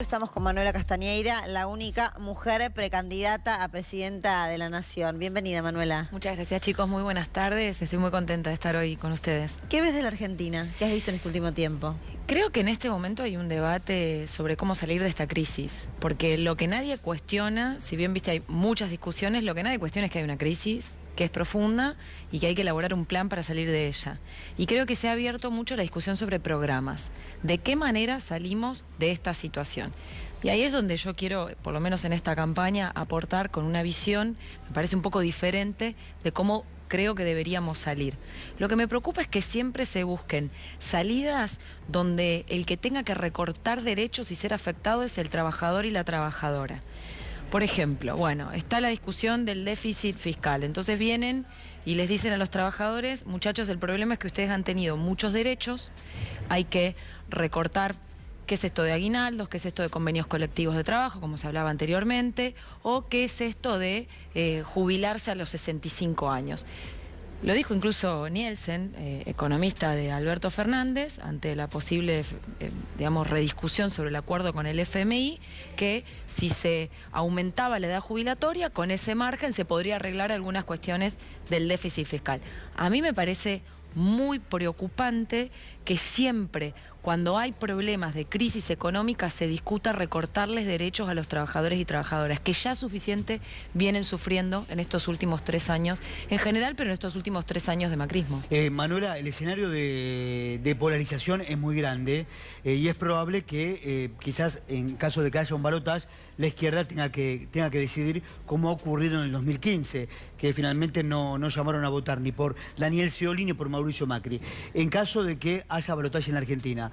Estamos con Manuela Castañeira, la única mujer precandidata a presidenta de la Nación. Bienvenida, Manuela. Muchas gracias, chicos. Muy buenas tardes. Estoy muy contenta de estar hoy con ustedes. ¿Qué ves de la Argentina? ¿Qué has visto en este último tiempo? Creo que en este momento hay un debate sobre cómo salir de esta crisis, porque lo que nadie cuestiona, si bien viste hay muchas discusiones, lo que nadie cuestiona es que hay una crisis, que es profunda y que hay que elaborar un plan para salir de ella. Y creo que se ha abierto mucho la discusión sobre programas, de qué manera salimos de esta situación. Y ahí es donde yo quiero, por lo menos en esta campaña, aportar con una visión, me parece un poco diferente, de cómo creo que deberíamos salir. Lo que me preocupa es que siempre se busquen salidas donde el que tenga que recortar derechos y ser afectado es el trabajador y la trabajadora. Por ejemplo, bueno, está la discusión del déficit fiscal. Entonces vienen y les dicen a los trabajadores, muchachos, el problema es que ustedes han tenido muchos derechos, hay que recortar. ¿Qué es esto de aguinaldos? ¿Qué es esto de convenios colectivos de trabajo, como se hablaba anteriormente? ¿O qué es esto de jubilarse a los 65 años? Lo dijo incluso Nielsen, economista de Alberto Fernández, ante la posible, rediscusión sobre el acuerdo con el FMI, que si se aumentaba la edad jubilatoria, con ese margen se podría arreglar algunas cuestiones del déficit fiscal. A mí me parece muy preocupante que siempre, cuando hay problemas de crisis económica, se discuta recortarles derechos a los trabajadores y trabajadoras, que ya suficiente vienen sufriendo en estos últimos 3 años, en general, pero en estos últimos 3 años de macrismo. Manuela, el escenario de polarización es muy grande y es probable que quizás en caso de que haya un balotaje, la izquierda tenga que decidir, como ha ocurrido en el 2015, que finalmente no llamaron a votar ni por Daniel Scioli ni por Mauricio Macri. En caso de que haya balotaje en la Argentina,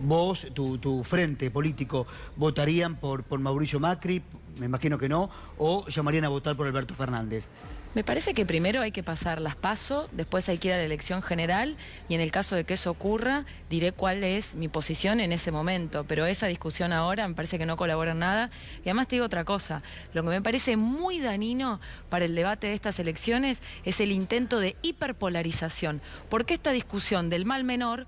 vos, tu frente político, ¿votarían por Mauricio Macri? Me imagino que no. ¿O llamarían a votar por Alberto Fernández? Me parece que primero hay que pasar las PASO, después hay que ir a la elección general y en el caso de que eso ocurra, diré cuál es mi posición en ese momento. Pero esa discusión ahora me parece que no colabora en nada. Y además te digo otra cosa, lo que me parece muy dañino para el debate de estas elecciones es el intento de hiperpolarización. Porque esta discusión del mal menor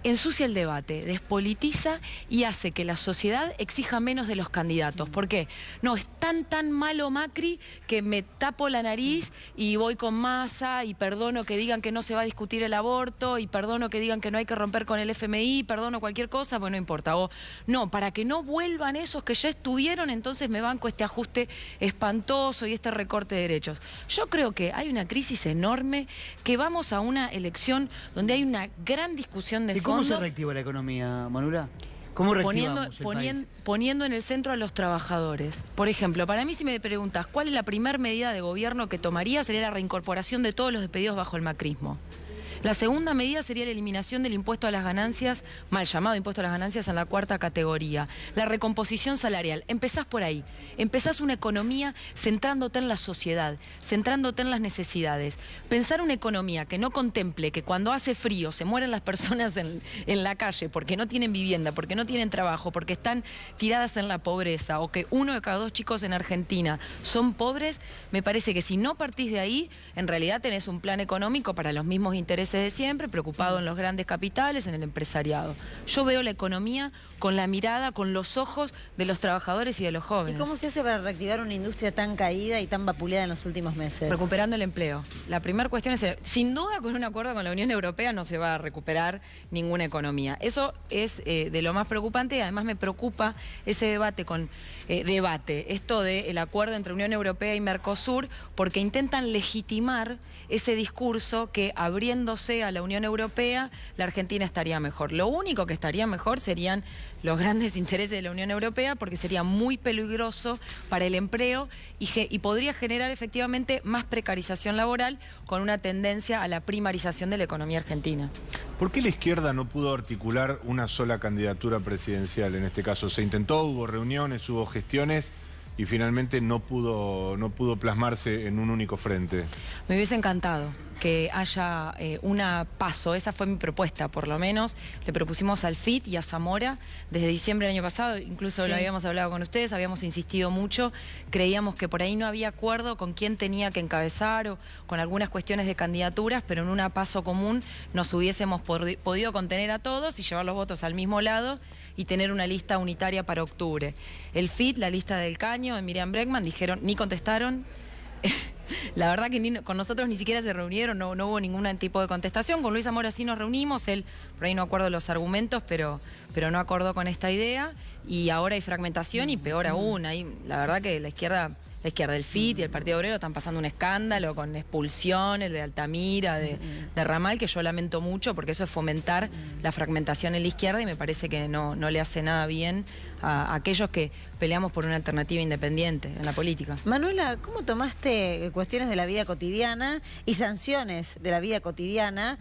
ensucia el debate, despolitiza y hace que la sociedad exija menos de los candidatos. ¿Por qué? No, es tan malo Macri que me tapo la nariz y voy con Massa y perdono que digan que no se va a discutir el aborto y perdono que digan que no hay que romper con el FMI, perdono cualquier cosa, pues no importa. O no, para que no vuelvan esos que ya estuvieron, entonces me banco este ajuste espantoso y este recorte de derechos. Yo creo que hay una crisis enorme, que vamos a una elección donde hay una gran discusión de fondo. ¿Cómo se reactiva la economía, Manuela? ¿Cómo reactivamos el país? Poniendo en el centro a los trabajadores. Por ejemplo, para mí, si me preguntas cuál es la primera medida de gobierno que tomaría, sería la reincorporación de todos los despedidos bajo el macrismo. La segunda medida sería la eliminación del impuesto a las ganancias, mal llamado impuesto a las ganancias, en la 4ª categoría. La recomposición salarial. Empezás por ahí. Empezás una economía centrándote en la sociedad, centrándote en las necesidades. Pensar una economía que no contemple que cuando hace frío se mueren las personas en la calle porque no tienen vivienda, porque no tienen trabajo, porque están tiradas en la pobreza, o que 1 de cada 2 chicos en Argentina son pobres, me parece que si no partís de ahí, en realidad tenés un plan económico para los mismos intereses de siempre, preocupado en los grandes capitales, en el empresariado. Yo veo la economía con la mirada, con los ojos de los trabajadores y de los jóvenes. ¿Y cómo se hace para reactivar una industria tan caída y tan vapuleada en los últimos meses? Recuperando el empleo. La primera cuestión es, sin duda, con un acuerdo con la Unión Europea no se va a recuperar ninguna economía. Eso es de lo más preocupante y además me preocupa ese debate esto del acuerdo entre Unión Europea y Mercosur, porque intentan legitimar ese discurso que abriéndose a la Unión Europea, la Argentina estaría mejor. Lo único que estaría mejor serían los grandes intereses de la Unión Europea, porque sería muy peligroso para el empleo y podría generar efectivamente más precarización laboral, con una tendencia a la primarización de la economía argentina. ¿Por qué la izquierda no pudo articular una sola candidatura presidencial en este caso? Se intentó, hubo reuniones, hubo gestiones y finalmente no pudo plasmarse en un único frente. Me hubiese encantado que haya una PASO, esa fue mi propuesta, por lo menos. Le propusimos al FIT y a Zamora desde diciembre del año pasado, incluso sí, lo habíamos hablado con ustedes, habíamos insistido mucho, creíamos que por ahí no había acuerdo con quién tenía que encabezar o con algunas cuestiones de candidaturas, pero en una PASO común nos hubiésemos podido contener a todos y llevar los votos al mismo lado y tener una lista unitaria para octubre. El FIT, la lista del Caño, de Miriam Bregman, dijeron, ni contestaron. La verdad que con nosotros ni siquiera se reunieron, no hubo ningún tipo de contestación. Con Luis Zamora sí nos reunimos, él por ahí no acordó los argumentos, pero no acordó con esta idea. Y ahora hay fragmentación y peor aún. La verdad que la izquierda, el FIT y el Partido Obrero están pasando un escándalo con expulsiones de Altamira, de Ramal, que yo lamento mucho porque eso es fomentar la fragmentación en la izquierda y me parece que no le hace nada bien a aquellos que peleamos por una alternativa independiente en la política. Manuela, ¿cómo tomaste cuestiones de la vida cotidiana y sanciones de la vida cotidiana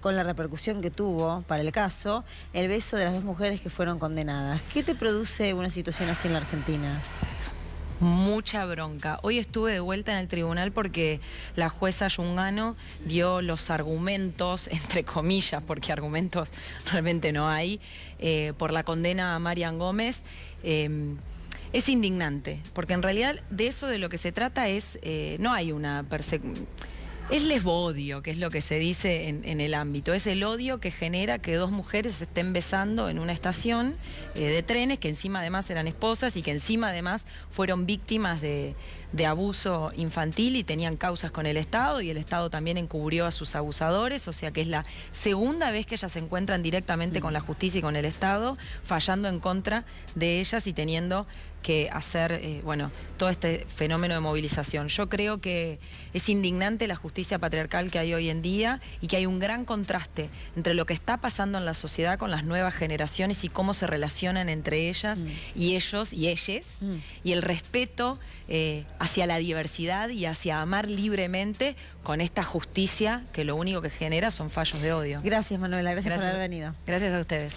con la repercusión que tuvo, para el caso, el beso de las 2 mujeres que fueron condenadas? ¿Qué te produce una situación así en la Argentina? Mucha bronca. Hoy estuve de vuelta en el tribunal porque la jueza Yungano dio los argumentos, entre comillas, porque argumentos realmente no hay, por la condena a Marian Gómez. Es indignante, porque en realidad de eso de lo que se trata es, no hay una persecución. Es lesbodio, que es lo que se dice en el ámbito. Es el odio que genera que 2 mujeres se estén besando en una estación de trenes, que encima además eran esposas y que encima además fueron víctimas de abuso infantil y tenían causas con el Estado, y el Estado también encubrió a sus abusadores. O sea que es la segunda vez que ellas se encuentran directamente con la justicia y con el Estado, fallando en contra de ellas y teniendo que hacer, todo este fenómeno de movilización. Yo creo que es indignante la justicia patriarcal que hay hoy en día y que hay un gran contraste entre lo que está pasando en la sociedad con las nuevas generaciones y cómo se relacionan entre ellas y ellos y ellas, y el respeto hacia la diversidad y hacia amar libremente con esta justicia que lo único que genera son fallos de odio. Gracias, Manuela. Gracias por haber venido. Gracias a ustedes.